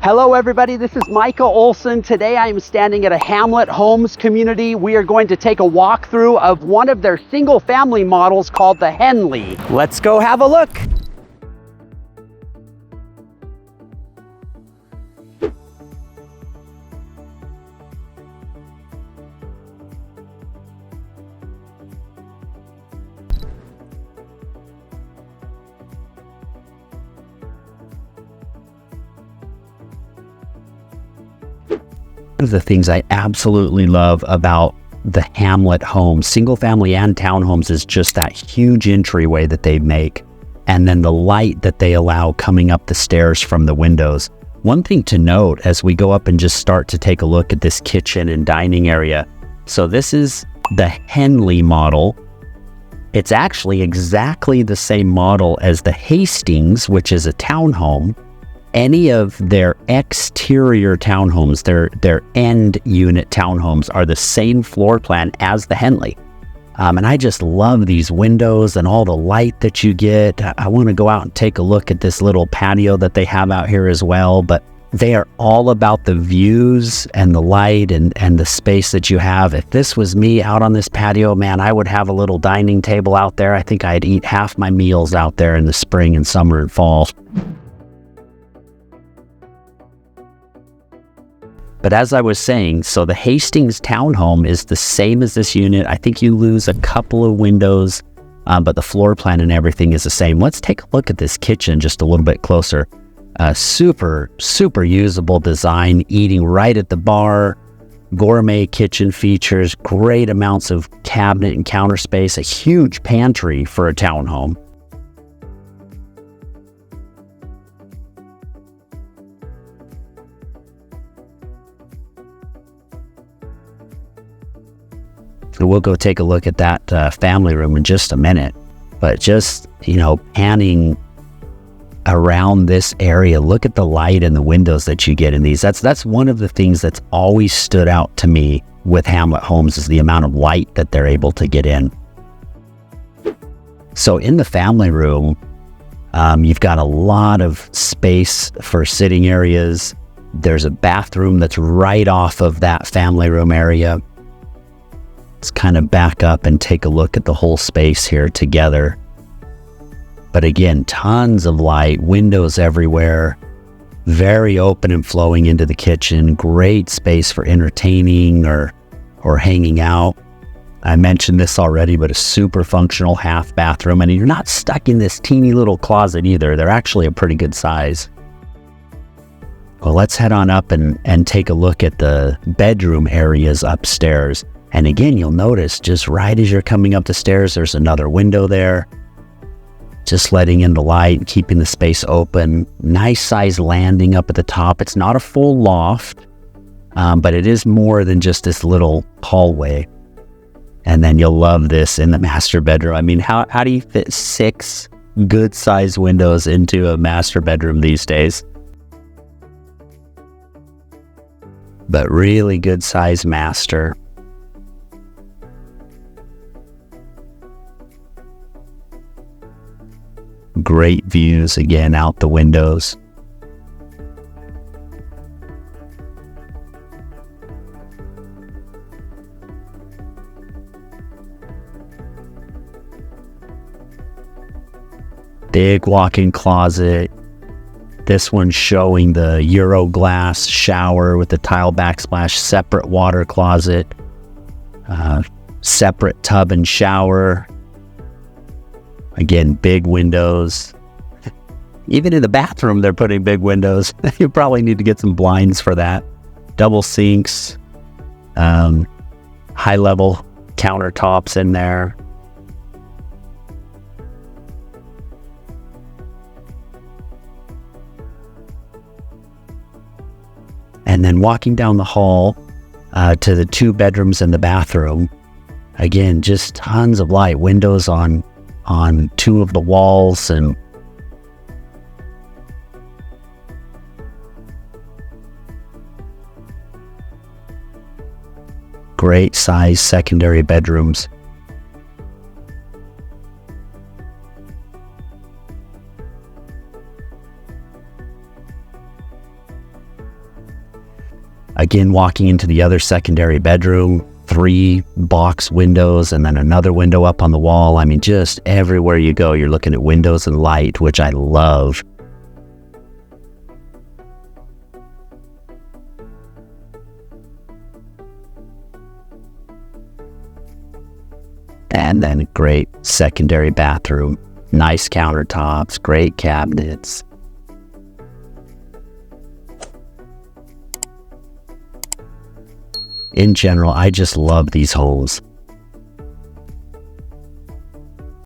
Hello everybody, this is Micah Olson. Today I am standing at a Hamlet Homes community. We are going to take a walkthrough of one of their single family models called the Henley. Let's go have a look. One of the things I absolutely love about the Hamlet Homes, single family and townhomes, is just that huge entryway that they make, and then the light that they allow coming up the stairs from the windows. One thing to note as we go up and just start to take a look at this kitchen and dining area. So this is the Henley model. It's actually exactly the same model as the Hastings, which is a townhome. Any of their exterior townhomes, their end unit townhomes, are the same floor plan as the Henley. And I just love these windows and all the light that you get. I want to go out and take a look at this little patio that they have out here as well. But they are all about the views and the light and the space that you have. If this was me out on this patio, man, I would have a little dining table out there. I think I'd eat half my meals out there in the spring and summer and fall. But as I was saying, so the Hastings townhome is the same as this unit. I think you lose a couple of windows, but the floor plan and everything is the same. Let's take a look at this kitchen just a little bit closer. Super usable design, eating right at the bar, gourmet kitchen features, great amounts of cabinet and counter space, a huge pantry for a townhome. So we'll go take a look at that family room in just a minute. But just, panning around this area, look at the light and the windows that you get in these. That's one of the things that's always stood out to me with Hamlet Homes, is the amount of light that they're able to get in. So in the family room, you've got a lot of space for sitting areas. There's a bathroom that's right off of that family room area. Let's kind of back up and take a look at the whole space here together. But again, tons of light, windows everywhere, very open and flowing into the kitchen, great space for entertaining or hanging out. I mentioned this already, but a super functional half bathroom, and you're not stuck in this teeny little closet either. They're actually a pretty good size. Well, let's head on up and take a look at the bedroom areas upstairs. And again, you'll notice just right as you're coming up the stairs, there's another window there. Just letting in the light, keeping the space open. Nice size landing up at the top. It's not a full loft, but it is more than just this little hallway. And then you'll love this in the master bedroom. I mean, how do you fit 6 good size windows into a master bedroom these days? But really good size master. Great views again out the windows. Big walk-in closet. This one's showing the Euro glass shower with the tile backsplash, separate water closet, separate tub and shower. Again, big windows. Even in the bathroom, they're putting big windows. You probably need to get some blinds for that. Double sinks, high-level countertops in there. And then walking down the hall to the 2 bedrooms and the bathroom. Again, just tons of light. Windows on 2 of the walls, and great size secondary bedrooms. Again, walking into the other secondary bedroom, 3 box windows and then another window up on the wall. I mean, just everywhere you go, you're looking at windows and light, which I love. And then a great secondary bathroom, nice countertops, great cabinets. In general, I just love these homes.